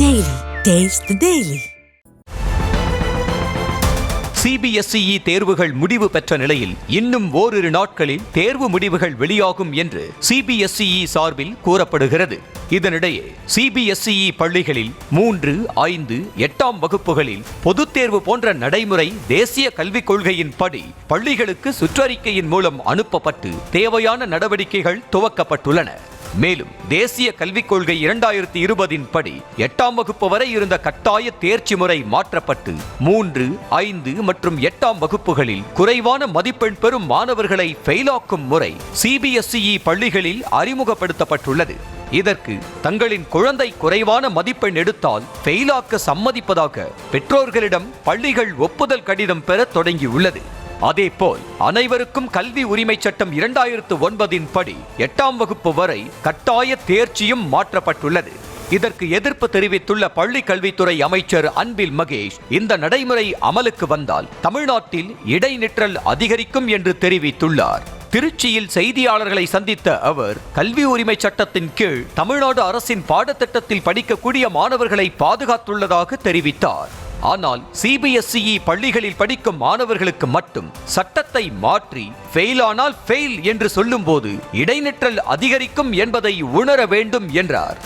Daily. Taste the Daily. CBSE தேர்வுகள் முடிவு பெற்ற நிலையில் இன்னும் ஓரிரு நாட்களில் தேர்வு முடிவுகள் வெளியாகும் என்று CBSE சார்பில் கூறப்படுகிறது. இதனிடையே CBSE பள்ளிகளில் 3, 5, 8ஆம் வகுப்புகளில் பொதுத் தேர்வு போன்ற நடைமுறை தேசிய கல்விக் கொள்கையின் படி பள்ளிகளுக்கு சுற்றறிக்கையின் மூலம் அனுப்பப்பட்டு தேவையான நடவடிக்கைகள் துவக்கப்பட்டுள்ளன. மேலும் தேசிய கல்விக் கொள்கை 2020 படி 8ஆம் வகுப்பு வரை இருந்த கட்டாய தேர்ச்சி முறை மாற்றப்பட்டு 3, 5 மற்றும் 8ஆம் வகுப்புகளில் குறைவான மதிப்பெண் பெறும் மாணவர்களை ஃபெயிலாக்கும் முறை CBSE பள்ளிகளில் அறிமுகப்படுத்தப்பட்டுள்ளது. இதற்கு தங்களின் குழந்தை குறைவான மதிப்பெண் எடுத்தால் ஃபெயிலாக்க சம்மதிப்பதாக பெற்றோர்களிடம் பள்ளிகள் ஒப்புதல் கடிதம் பெற தொடங்கியுள்ளது. அதேபோல் அனைவருக்கும் கல்வி உரிமை சட்டம் 2009 படி 8ஆம் வகுப்பு வரை கட்டாய தேர்ச்சியும் மாற்றப்பட்டுள்ளது. இதற்கு எதிர்ப்பு தெரிவித்துள்ள பள்ளி கல்வித்துறை அமைச்சர் அன்பில் மகேஷ், இந்த நடைமுறை அமலுக்கு வந்தால் தமிழ்நாட்டில் இடைநிற்றல் அதிகரிக்கும் என்று தெரிவித்துள்ளார். திருச்சியில் செய்தியாளர்களை சந்தித்த அவர், கல்வி உரிமை சட்டத்தின் கீழ் தமிழ்நாடு அரசின் பாடத்திட்டத்தில் படிக்கக்கூடிய மாணவர்களை பாதுகாத்துள்ளதாக தெரிவித்தார். ஆனால் CBSE பள்ளிகளில் படிக்கும் மாணவர்களுக்கு மட்டும் சட்டத்தை மாற்றி ஃபெயில் ஆனால் ஃபெயில் என்று சொல்லும்போது இடைநிற்றல் அதிகரிக்கும் என்பதை உணர வேண்டும் என்றார்.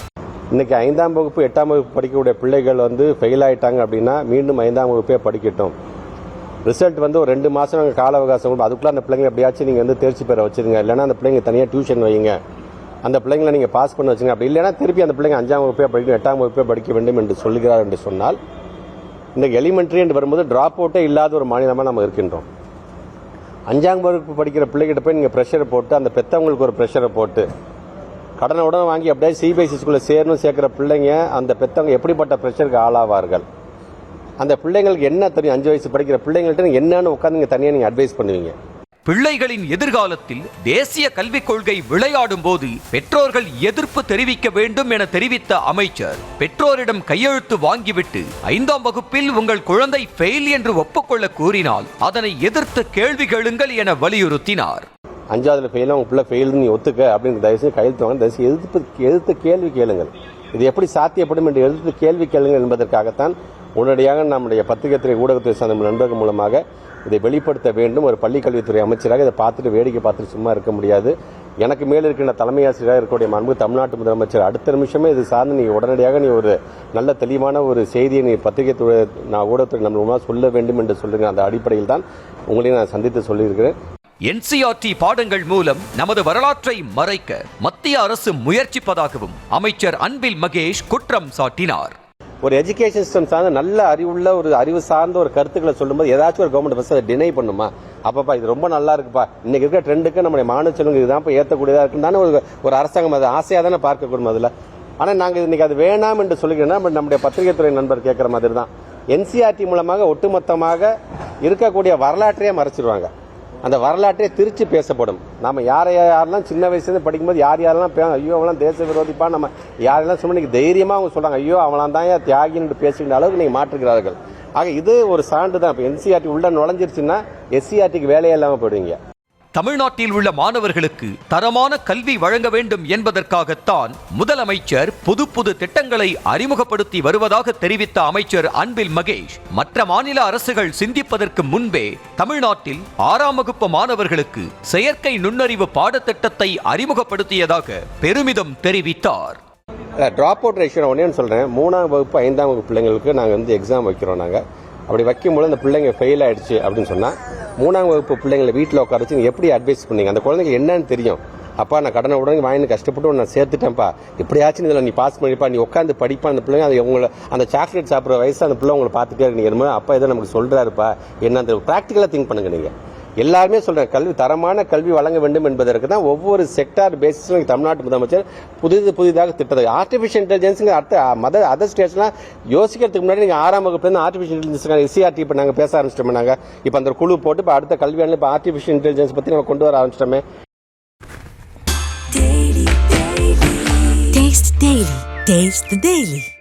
இன்னைக்கு 5ஆம் வகுப்பு 8ஆம் வகுப்பு படிக்கக்கூடிய பிள்ளைகள் ஃபெயில் ஆயிட்டாங்க அப்படின்னா மீண்டும் 5ஆம் வகுப்பே படிக்கட்டும். ரிசல்ட் ஒரு 2 மாதம் கால அவகாசம் கொடுக்கும். அதுக்குள்ள அந்த பிள்ளைங்க எப்படியாச்சும் நீங்கள் தேர்ச்சி பெற வச்சிருங்க. இல்லைன்னா அந்த பிள்ளைங்க தனியாக டியூஷன் வைங்க, அந்த பிள்ளைங்களை நீங்கள் பாஸ் பண்ண வச்சுங்க. அப்படி இல்லைன்னா திருப்பி அந்த பிள்ளைங்க 5ஆம் வகுப்பே படிக்கணும், 8ஆம் வகுப்பே படிக்க வேண்டும் என்று சொல்கிறார் என்று சொன்னால், இந்த எலிமெண்ட்ரி என்று வரும்போது டிராப் அவுட்டே இல்லாத ஒரு மாநிலமாக நம்ம இருக்கின்றோம். 5ஆம் வகுப்பு படிக்கிற பிள்ளைகிட்ட போய் நீங்கள் ப்ரெஷரை போட்டு, அந்த பெற்றவங்களுக்கு ஒரு ப்ரெஷரை போட்டு கடனை உடனே வாங்கி அப்படியே CBSE ஸ்கூலில் சேர்க்கிற பிள்ளைங்க, அந்த பெற்றவங்க எப்படிப்பட்ட ப்ரெஷருக்கு ஆளாவார்கள்? அந்த பிள்ளைங்களுக்கு என்ன தெரியும்? 5 வயசு படிக்கிற பிள்ளைங்கள்ட்ட என்னன்னு உட்காந்து நீங்கள் தனியாக நீங்கள் அட்வைஸ் பண்ணுவீங்க? பிள்ளைகளின் எதிர்காலத்தில் தேசிய கல்விக் கொள்கை விளையாடும் போது பெற்றோர்கள் எதிர்ப்பு தெரிவிக்க வேண்டும் என தெரிவித்த அமைச்சர், பெற்றோரிடம் கையெழுத்து வாங்கிவிட்டு 5ஆம் வகுப்பில் உங்கள் குழந்தை ஃபெயில் என்று ஒப்புக்கொள்ள கூறினால் அதனை எதிர்த்து கேள்வி கேளுங்கள் என வலியுறுத்தினார். 5ஆவதுல ஃபெயில், உங்க பிள்ளை ஃபெயில் நீ ஒத்துக்க அப்படின்னு தயவுசெய்து கையெழுத்து வாங்க. தயவுசெய்து எதிர்த்து கேள்வி கேளுங்கள். இது எப்படி சாத்தியப்படும் என்று எதிர்த்து கேள்வி கேளுங்கள் என்பதற்காகத்தான் உடனடியாக நம்முடைய பத்திரிகை ஊடகத்துறை சார்ந்த நண்பர்கள் மூலமாக இதை வெளிப்படுத்த வேண்டும். ஒரு பள்ளிக்கல்வித்துறை அமைச்சராக இதை பார்த்துட்டு வேடிக்கை பார்த்துட்டு சும்மா இருக்க முடியாது. எனக்கு மேல் இருக்கின்ற தலைமை ஆசிரியராக இருக்கக்கூடிய மாண்பு தமிழ்நாட்டு முதலமைச்சர் அடுத்த நிமிஷமே இது சார்ந்து நீ உடனடியாக நீ ஒரு நல்ல தெளிவான ஒரு செய்தியை நீ பத்திரிகை துறை ஊடகத்துறை நம்ம சொல்ல வேண்டும் என்று சொல்லுங்க. அந்த அடிப்படையில் தான் உங்களையும் நான் சந்தித்து சொல்லியிருக்கிறேன். NCERT பாடங்கள் மூலம் நமது வரலாற்றை மறைக்க மத்திய அரசு முயற்சிப்பதாகவும் அமைச்சர் அன்பில் மகேஷ் குற்றம் சாட்டினார். ஒரு எஜுகேஷன் சிஸ்டம் சார்ந்த நல்ல அறிவுள்ள ஒரு அறிவு சார்ந்த ஒரு கருத்துக்களை சொல்லும்போது ஏதாச்சும் ஒரு கவர்மெண்ட் பஸ் அதை டினை பண்ணுமா? அப்பப்பா இது ரொம்ப நல்லா இருக்குப்பா, இன்னைக்கு இருக்கிற ட்ரெண்டுக்கு நம்முடைய மாணவ செல்வங்க இதுதான் ஏற்றக்கூடியதா இருக்குன்னு தானே ஒரு அரசாங்கம் அதை ஆசையாக தானே பார்க்கக்கூடும் அதில். ஆனால் நாங்கள் இன்னைக்கு அது வேணாம் என்று சொல்லிக்கிறோம்னா நம்முடைய பத்திரிகை துறை நண்பர் கேட்குற மாதிரி தான் NCERT மூலமாக ஒட்டுமொத்தமாக இருக்கக்கூடிய வரலாற்றையே மறைச்சிருவாங்க. அந்த வரலாற்றே திருச்சி பேசப்படும். நம்ம யாரெல்லாம் சின்ன வயசுலேருந்து படிக்கும்போது யாரெல்லாம் ஐயோ அவெல்லாம் தேச விரோதிப்பா, நம்ம யாரெல்லாம் சொன்ன தைரியமாக அவங்க சொல்கிறாங்க ஐயோ அவளாம் தான் தியாகின்னு பேசுகின்ற அளவுக்கு நீங்கள் மாற்றுகிறார்கள். ஆக இது ஒரு சான்று தான். இப்போ NCERT உள்ள நுழைஞ்சிருச்சுன்னா SCERTக்கு வேலையே இல்லாமல் போயிடுவீங்க. தமிழ்நாட்டில் உள்ள மாணவர்களுக்கு தரமான கல்வி வழங்க வேண்டும் என்பதற்காகத்தான் முதலமைச்சர் புது திட்டங்களை அறிமுகப்படுத்தி வருவதாக தெரிவித்த அமைச்சர் அன்பில் மகேஷ், மற்ற மாநில அரசுகள் சிந்திப்பதற்கு முன்பே தமிழ்நாட்டில் 6ஆம் வகுப்பு மாணவர்களுக்கு செயற்கை நுண்ணறிவு பாடத்திட்டத்தை அறிமுகப்படுத்தியதாக பெருமிதம் தெரிவித்தார். டிராப் அவுட் ரேஷியோ ஒன்னே சொல்றேன். 3ஆம் வகுப்பு 5ஆம் வகுப்பு பிள்ளைங்களுக்கு நாங்கள் எக்ஸாம் வைக்கிறோம். நாங்கள் அப்படி வைக்கும்போது அந்த பிள்ளைங்க ஃபெயில் ஆயிடுச்சு அப்படின்னு சொன்னா 3ஆம் வகுப்பு பிள்ளைங்களை வீட்டில் உட்கார வச்சு எப்படி அட்வைஸ் பண்ணீங்க? அந்த குழந்தைங்க என்னன்னு தெரியும்? அப்பா நான் கடனை உடனே வாங்கி கஷ்டப்பட்டு நான் சேர்த்துட்டேன்ப்பா, எப்படியாச்சும் இதில் நீ பாஸ் பண்ணிப்பா, நீ உட்காந்து படிப்பா. அந்த பிள்ளைங்க அது உங்களை அந்த சாக்லேட் சாப்பிட்ற வயசு அந்த பிள்ளை உங்களை பார்த்துட்டே இருக்கீங்க. அப்பா இதை நமக்கு சொல்றாருப்பா என்ன, அந்த ப்ராக்டிக்கலாக திங்க் பண்ணுங்க. நீங்கள் எல்லாருமே சொல்றேன் தரமான கல்வி வழங்க வேண்டும் என்பதற்கு தான் ஒவ்வொரு செக்டார் பேசிஸ்ல தமிழ்நாட்டு முதலமைச்சர் புதிதாக திட்டத்தை ஆர்டிபிஷியல் இன்டெலிஜென்ஸ் அதர் ஸ்டேட்ஸ்லாம் யோசிக்கிறதுக்கு முன்னாடி நீங்க 6ஆம் வகுப்புல ஆர்டிபிஷியல் இன்டெலிஜென்ஸ் SCERT இப்ப நாங்க பேச ஆரம்பிச்சிட்டோம். நாங்க இப்ப அந்த குழு போட்டு இப்ப அடுத்த கல்வியாண்டில் இப்ப ஆர்டிபிஷியல் இன்டெலிஜென்ஸ் பத்தி நம்ம கொண்டு வர ஆரம்பிச்சிட்டோமே. Taste the Daily.